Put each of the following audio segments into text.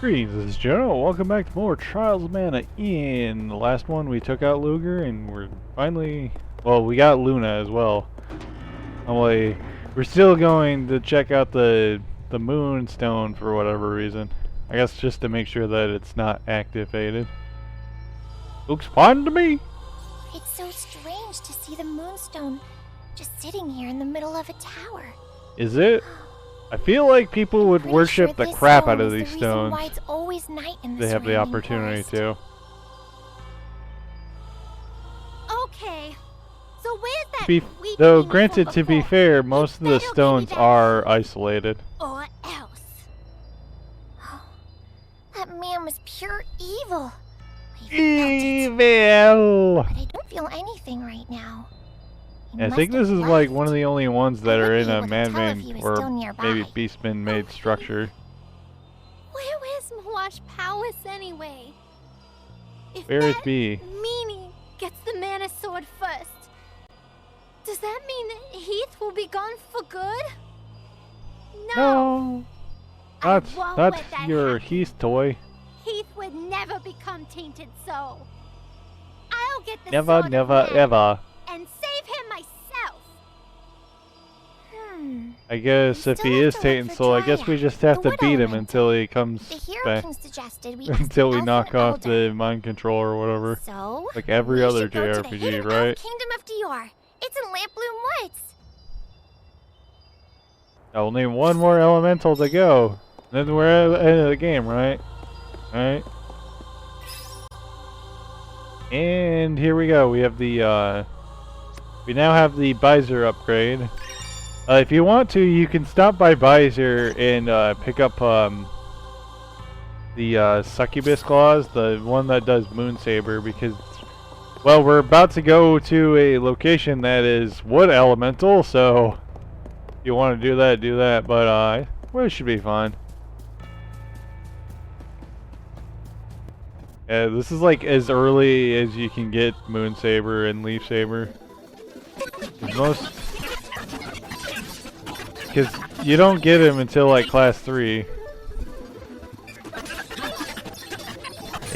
Greetings, this is Jono. Welcome back to more Trials of Mana. In the last one, we took out Luger, and we're finally... Well, we got Luna as well. Only, we're still going to check out the Moonstone for whatever reason. I guess just to make sure that it's not activated. Looks fine to me. It's so strange to see the Moonstone just sitting here in the middle of a tower. Is it? I feel like people would worship the crap out of these stones. Why it's always night in They have the opportunity to. Okay, so where's that? Though, granted, to be fair, most of the stones are isolated. Or else. That man was pure evil. Evil! But I don't feel anything right now. I think this is like one of the only ones that are in a Madman or maybe Beastman made structure. Where is Mawash Powis anyway? Where is B? Meanie gets the mana sword first. Does that mean Heath will be gone for good? No. That's your Heath toy. Heath would never become tainted soul. I'll get the never, sword ever. And save him myself. I guess if he is tainted soul, I guess we just have to beat him until he comes back. Until we knock off the mind control or whatever. So, like every other JRPG, right? Kingdom of Dior. It's in Lampbloom Woods. Only one more elemental to go. Then we're at the end of the game, right? Alright. And here we go. We have the we now have the Visor upgrade. If you want to, you can stop by Visor and pick up the Succubus Claws, the one that does Moonsaber, because, well, we're about to go to a location that is Wood Elemental, so if you want to do that, but well, it should be fine. Yeah, this is like as early as you can get Moonsaber and Leaf Saber. Because you don't get him until like class 3.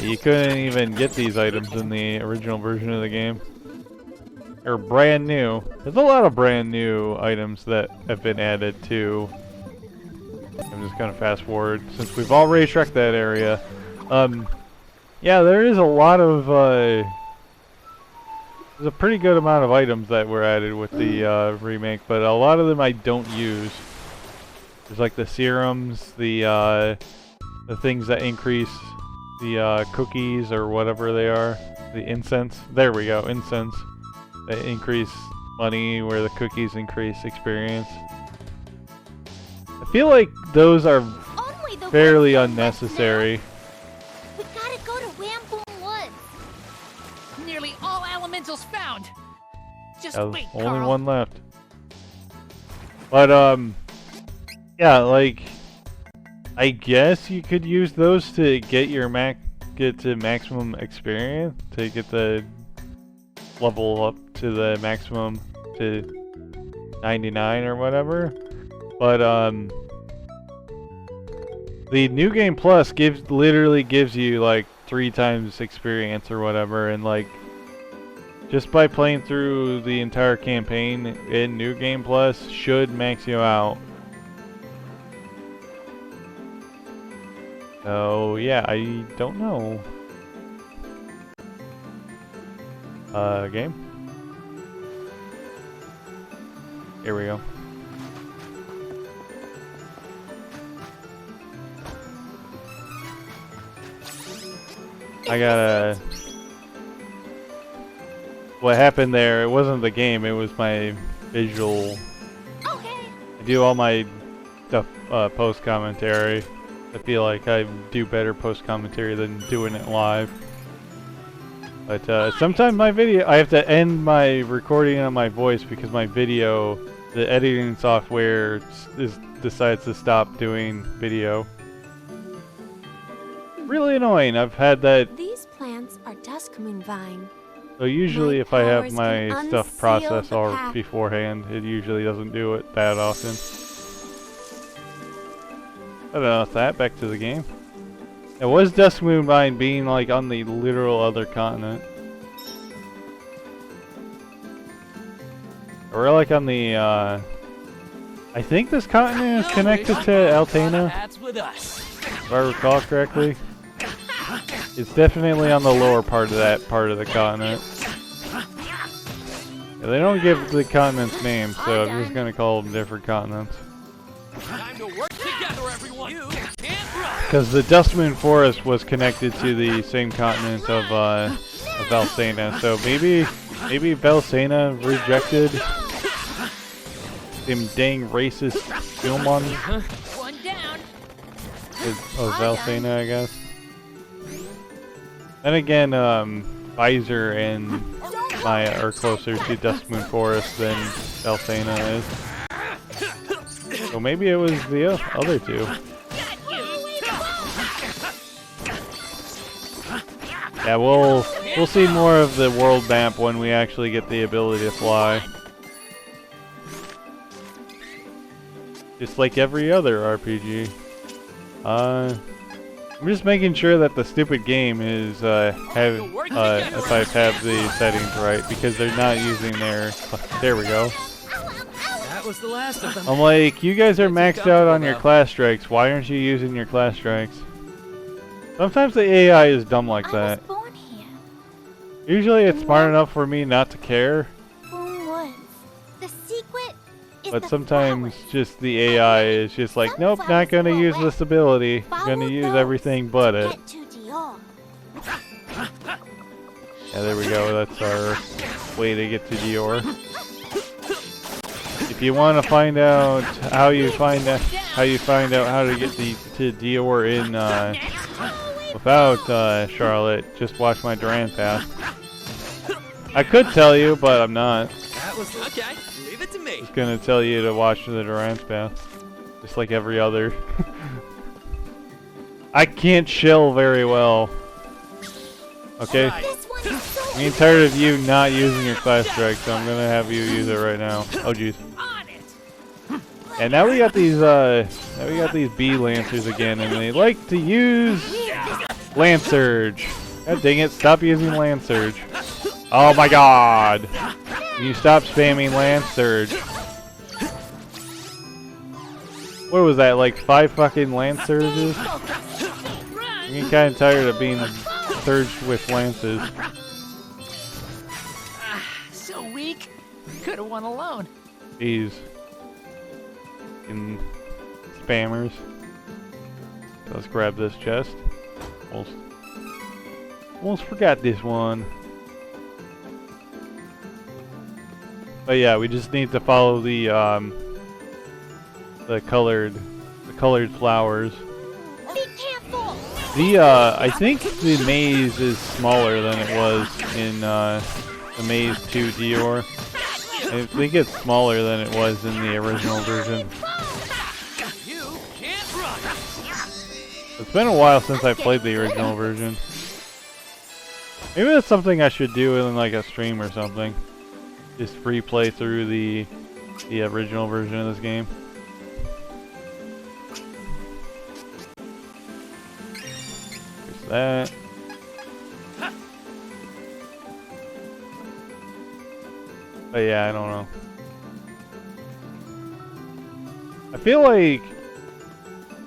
You couldn't even get these items in the original version of the game. They're brand new. There's a lot of brand new items that have been added to. I'm just gonna fast forward since we've already trekked that area. Yeah, there is a lot of there's a pretty good amount of items that were added with the remake, but a lot of them I don't use. There's like the serums, the things that increase the cookies or whatever they are, the incense. There we go, incense. They increase money where the cookies increase experience. I feel like those are fairly unnecessary. Nearly all elementals found. Just wait, only Carl. one left. But yeah, like I guess you could use those to get your get to maximum experience, to get the level up to the maximum to 99 or whatever. But the New Game Plus literally gives you like 3 times experience or whatever, and like just by playing through the entire campaign in New Game Plus should max you out. So yeah, I don't know. Game. Here we go. I gotta... What happened there, it wasn't the game, it was my visual... Okay. I do all my stuff, post-commentary. I feel like I do better post-commentary than doing it live. But sometimes my video... I have to end my recording on my voice because my video, the editing software decides to stop doing video. Really annoying. I've had that. These plants are Duskmoon vine. So usually if I have my stuff processed all beforehand, it usually doesn't do it that often. But enough that, back to the game. It was Dusk Moonvine being like on the literal other continent. We're like on the, I think this continent is connected to Altena, That's with us. if I recall correctly. It's definitely on the lower part of that part of the continent. Yeah, they don't give the continents names, so I'm just gonna call them different continents. Time to work together, everyone. You can't run. Because the Dustmoon Forest was connected to the same continent of Valsena, so maybe Valsena rejected them dang racist Filmons One down. of Valsena, I guess. Then again, Visor and Maya are closer to Dustmoon Forest than Valsena is. So maybe it was the other two. Yeah, we'll see more of the world map when we actually get the ability to fly. Just like every other RPG. I'm just making sure that the stupid game is if I have the settings right, because they're not using their. There we go. That was the last of them. I'm like, you guys are maxed out on your class strikes. Why aren't you using your class strikes? Sometimes the AI is dumb like that. I was born here. Usually it's smart enough for me not to care, Boone Woods. The secret is but the sometimes flowers. just the AI is just like, nope, not gonna use this ability. Gonna use everything but it. Get to Dior. Yeah, there we go. That's our way to get to Dior. If you want to find out how you find out how to get to Dior in without Charlotte, just watch my Duran Path. I could tell you, but I'm not. That was okay. Leave it to me. Just gonna tell you to watch the Duran Path, just like every other. I can't chill very well. Okay. This one is so I'm getting tired of you not using your class strike, so I'm gonna have you use it right now. Oh jeez. On it. And now we got these bee lancers again, and they like to use Land Surge. God dang it, stop using Land Surge. Oh my god! Can you stop spamming Land Surge? What was that, like 5 fucking Land Surges? I'm getting kinda tired of being surged with lances. So weak. Could have won alone. Jeez. In spammers. Let's grab this chest. Almost forgot this one. But yeah, we just need to follow the colored flowers. Be careful. I think the maze is smaller than it was in the Maze 2 Dior. I think it's smaller than it was in the original version. You can't run. It's been a while since I played the original version. Maybe that's something I should do in like a stream or something. Just free play through the original version of this game. There's that. But yeah, I don't know. I feel like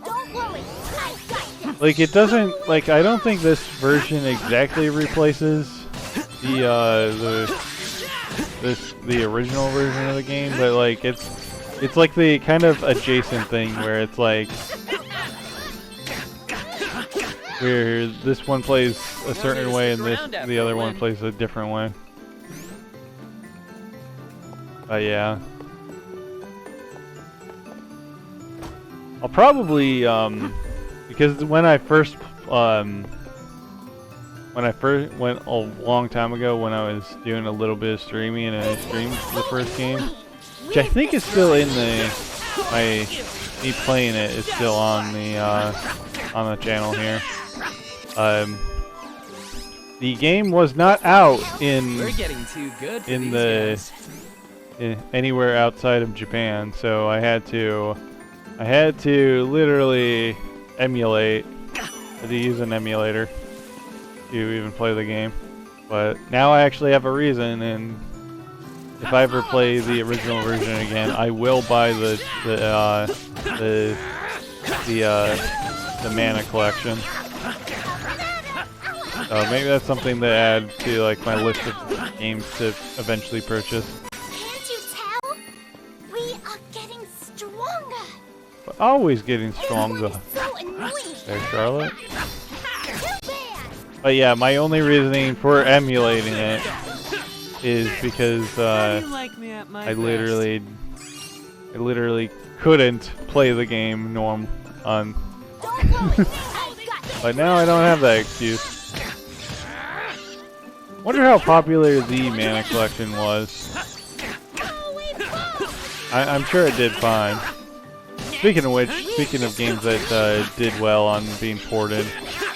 Don't worry. I got this. like it doesn't like I don't think this version exactly replaces the original version of the game, but like it's like the kind of adjacent thing where it's like where this one plays a certain way and the other one plays a different way. But yeah. I'll probably because when I first went a long time ago when I was doing a little bit of streaming and I streamed the first game, which I think is still in me playing it is still on the channel here. The game was not out We're getting too good for these guys. anywhere outside of Japan, so I had to literally emulate to use an emulator to even play the game. But now I actually have a reason, and if I ever play the original version again, I will buy the mana collection. So maybe that's something to add to like my list of games to eventually purchase. Can't you tell? We are getting stronger. But always getting stronger. So annoying. There, Charlotte. Too bad. But yeah, my only reasoning for emulating it is because I literally couldn't play the game on. Don't worry. I've got But now I don't have that excuse. Wonder how popular the mana collection was. I'm sure it did fine. Speaking of which, speaking of games that did well on being ported,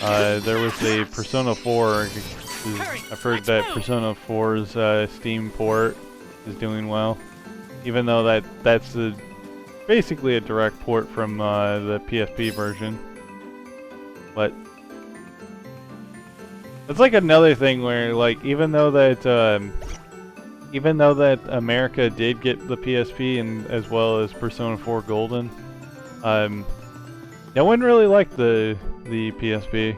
there was a Persona 4. I've heard that Persona 4's Steam port is doing well, even though that's basically a direct port from the PSP version. But it's like another thing where, like, even though that America did get the PSP and as well as Persona 4 Golden, no one really liked the PSP.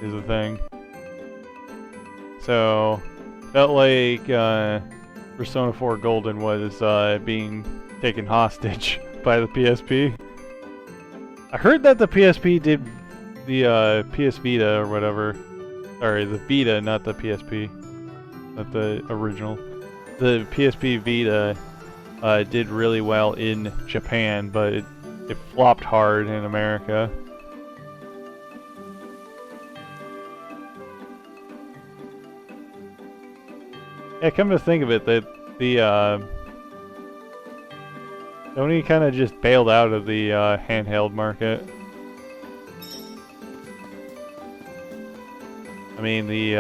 Is the thing. So felt like Persona 4 Golden was being taken hostage by the PSP. I heard that the PSP did the PS Vita or whatever. Sorry, the Vita, not the PSP. Not the original. The PSP Vita did really well in Japan, but it flopped hard in America. Yeah, come to think of it, that the Sony kind of just bailed out of the handheld market. I mean, the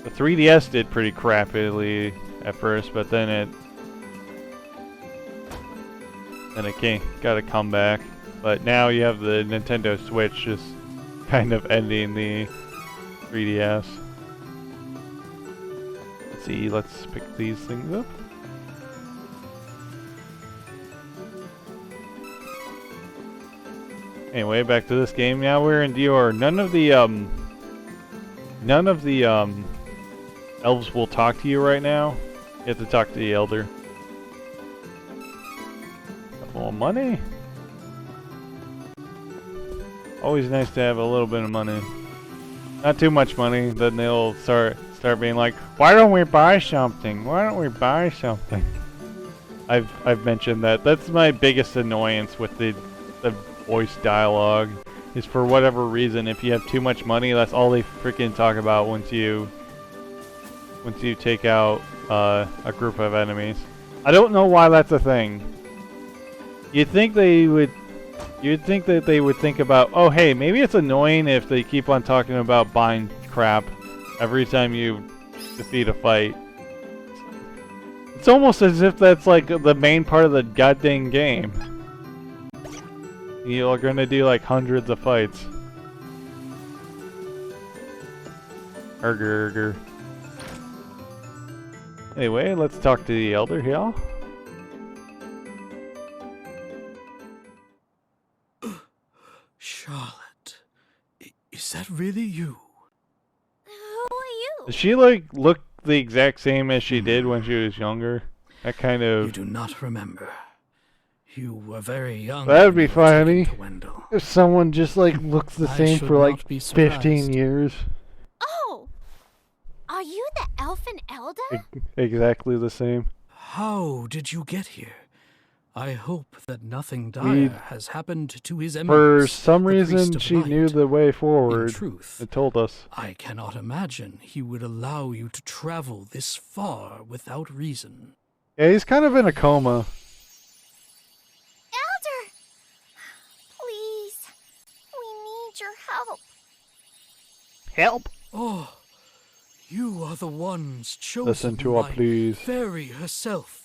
3DS did pretty crappily at first, but then it got a comeback. But now you have the Nintendo Switch just kind of ending the 3DS. Let's see, let's pick these things up. Anyway, back to this game. Now we're in Dior. None of the elves will talk to you right now. You have to talk to the elder. Got more money. Always nice to have a little bit of money. Not too much money, then they'll start being like, why don't we buy something? Why don't we buy something? I've mentioned that. That's my biggest annoyance with the voice dialogue. Is for whatever reason, if you have too much money, that's all they freaking talk about once you take out a group of enemies. I don't know why that's a thing. You'd think that they would think about, oh hey, maybe it's annoying if they keep on talking about buying crap every time you defeat a fight. It's almost as if that's like the main part of the goddamn game. You're gonna do like hundreds of fights. Erger. Anyway, let's talk to the elder here. Charlotte, is that really you? Who are you? Does she like look the exact same as she did when she was younger? That kind of. You do not remember. You were very young. That would be funny. Wendell. If someone just like looks the I same should for like not be 15 surprised. years. Oh! Are you the elfin elder? Exactly the same. How did you get here? I hope that nothing dire has happened to his eminence. For some the priest reason, of she light. knew the way In forward. truth, It told us. I cannot imagine he would allow you to travel this far without reason. Yeah, he's kind of in a coma. Elder! Please. We need your help. Help! Oh, you are the ones chosen Listen to her, by please. Fairy herself.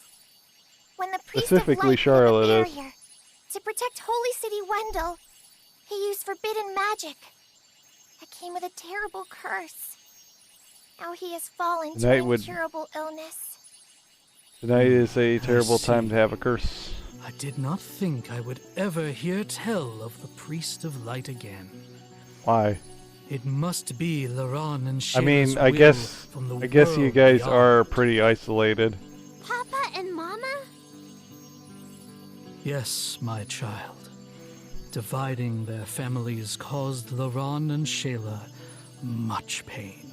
When the priest Specifically of light Charlotte put up a is. barrier to protect Holy City Wendell, He used forbidden magic that came with a terrible curse. Now he has fallen to Tonight an would- incurable illness. Tonight is a terrible see. time to have a curse. I did not think I would ever hear tell of the Priest of Light again. Why? It must be Laron and I mean, Shayla's I will guess from the you world guys beyond. are pretty isolated. Papa and Mama? Yes, my child. Dividing their families caused Laron and Shayla much pain.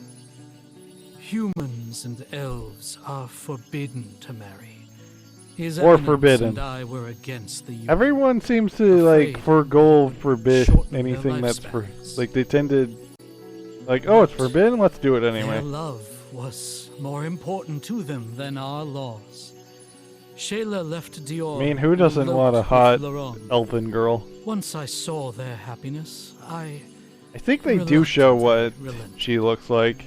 Humans and elves are forbidden to marry. His Or Eminence forbidden. and I were against the union. Everyone seems to like Afraid forgo forbid shorten their anything that's for lifespans. like they tend to like, oh, it's forbidden, let's do it Their anyway. love was more important to them than our laws. Shayla left Dior. I mean, who doesn't eloped want a with hot Laron. elfin girl? Once I saw their happiness, I I think they do show what relented. she looks like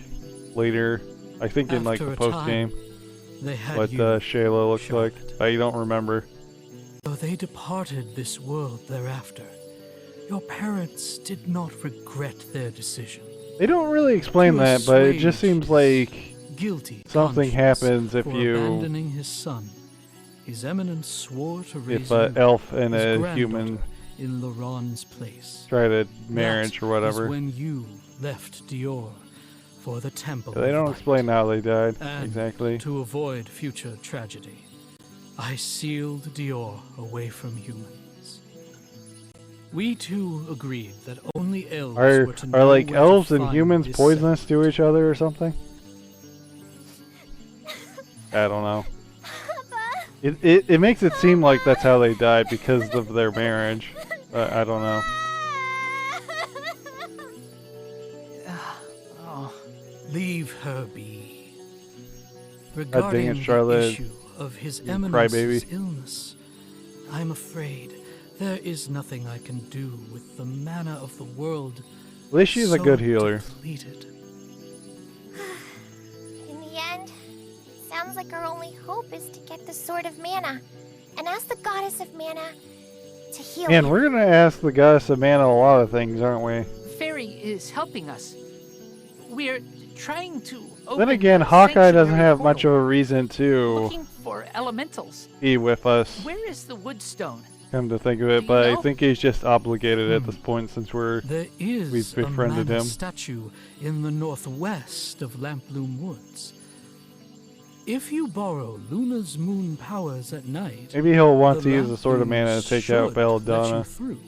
later. I think in like After the a post game, they had what you. Shayla looks like. Charlotte. I don't remember. Though they departed this world thereafter, your parents did not regret their decision. They don't really explain To that, but it just assuage seems like Guilty something conscience happens if for you abandoning his son. His Eminence swore to raise if an you elf and his a human granddaughter in Laron's place. try to marriage That or whatever. was when you left Dior for the Temple They of don't Light. explain how they died And exactly. to avoid future tragedy, I sealed Dior away from humans. We two agreed that only elves Are were to know are like where to elves and find humans his poisonous secret. to each other or something? I don't know. It makes it seem like that's how they died because of their marriage. I don't know. Oh, Leave her be. dang it, Regarding the Charlotte, issue of his you Eminence's crybaby. illness, I'm afraid there is nothing I can do with the mana of the world. At least she's a so good healer. depleted. In the end, sounds like our only hope is to get the Sword of Mana and ask the Goddess of Mana to heal Man, him. we're gonna ask the goddess of mana a lot of things, aren't we? Fairy is helping us. We're trying to open Then again, a Hawkeye doesn't sanctuary have much of portal, a reason to looking for elementals. be with us, Where is the Woodstone? come to think of it, Do but you I know? think he's just obligated at Hmm. this point since we're... There is We've a befriended mana him. statue in the northwest of Lamploom Woods. If you borrow Luna's moon powers at night, Maybe he'll want to the use the Sword of Lamplooms Mana to take should out let Belladonna. you through.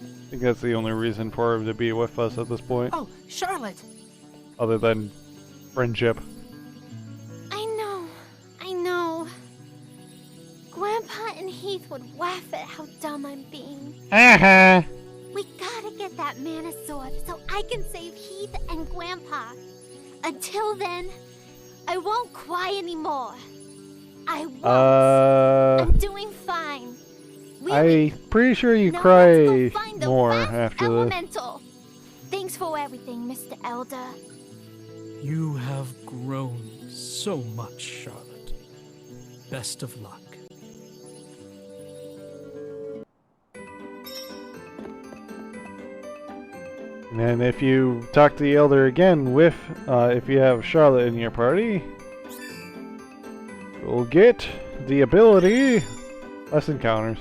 I think that's the only reason for him to be with us at this point, Oh, Charlotte! other than friendship. I know. Grandpa and Heath would laugh at how dumb I'm being. Haha! We gotta get that Mana Sword so I can save Heath and Grandpa. Until then, I won't cry anymore. I won't. I'm doing fine. Really. I'm pretty sure you Now cry let's go find the more last after this. elemental. Thanks for everything, Mr. Elder. You have grown so much, Charlotte. Best of luck. And then if you talk to the Elder again with, if you have Charlotte in your party, you'll get the ability less encounters.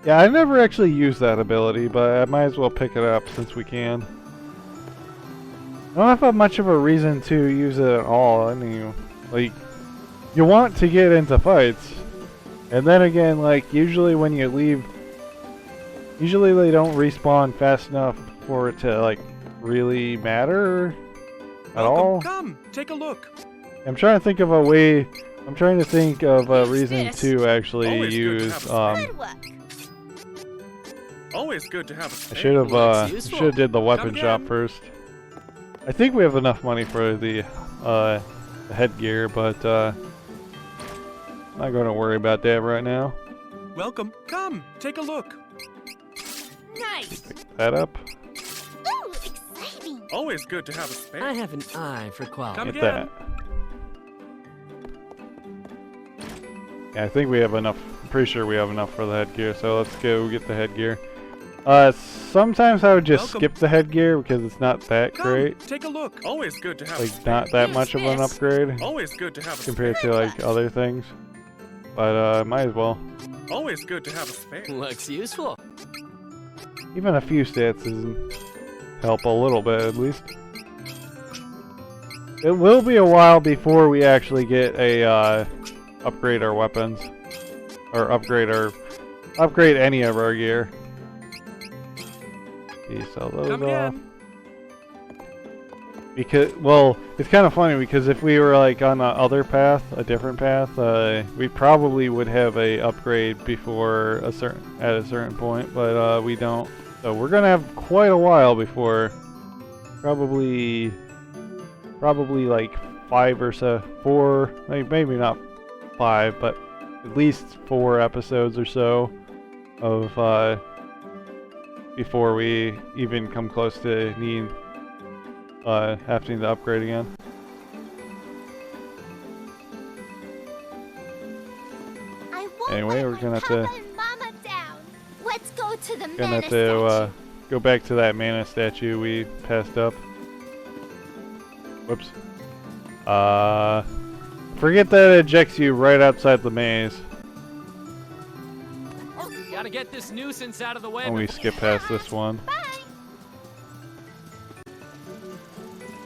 Yeah, I never actually used that ability, but I might as well pick it up since we can. I don't have much of a reason to use it at all. I mean, like, you want to get into fights, and then again, like, usually when you leave, usually they don't respawn fast enough for it to, like, really matter at all. Come, take a look. I'm trying to think of a way, I'm trying to think of a Use reason this. to actually Always good to use, have a Good work. Always good to have a I spare. should have, Looks should useful. have did the weapon Come shop again. first. I think we have enough money for the headgear, but, not going to worry about that right now. Welcome. Come, take a look. Nice! Pick that up. Ooh, exciting. Always good to have a spare. I have an eye for quality. Come Get again. that. Yeah, I think we have enough. I'm pretty sure we have enough for the headgear, so let's go get the headgear. Sometimes I would just Welcome. skip the headgear because it's not that Come, great. take a look. Always good to have a Like, spare. not that much of an upgrade Always good to have a compared spare. to like other things. But might as well. Always good to have a spare. Looks useful. Even a few stats doesn't help a little bit at least. It will be a while before we actually get a upgrade our weapons or upgrade any of our gear. Okay, sell those Come off. again. Because, well, it's kind of funny because if we were like on the other path, a different path, we probably would have a upgrade before at a certain point, but we don't. So we're gonna have quite a while before, probably like 5 or so, 4, maybe not 5, but at least 4 episodes or so of before we even come close to needing having to upgrade again. I won't Anyway, let we're my gonna have Papa to- and Mama down. Let's go to the Gonna mana have to statue. go back to that mana statue we passed up. Whoops. Forget that it ejects you right outside the maze. Gotta get this nuisance out of the way. And we skip past this one. Bye.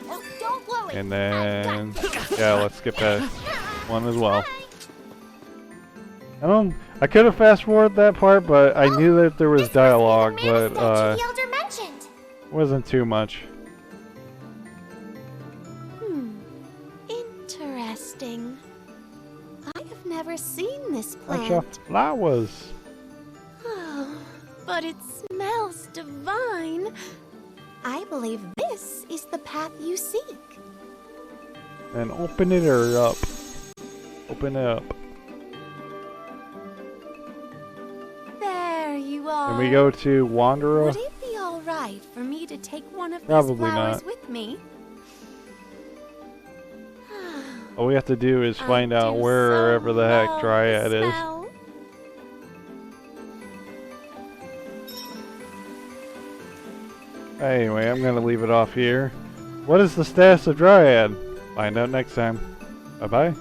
Oh, don't blow it. And then, yeah, let's skip past one as well. I could have fast forwarded that part, but I knew that there was dialogue, but The elder mentioned. wasn't too much. Interesting. I have never seen this Bunch plant. of flowers. Oh, but it smells divine. I believe this is the path you seek. And open it up. Open it up. There you are. And we go to Wanderer. Would it be all right for me to take one of Probably these flowers not. with me? All we have to do is find out do wherever so the heck love Dryad the is. smell. Anyway, I'm gonna leave it off here. What is the status of Dryad? Find out next time. Bye bye.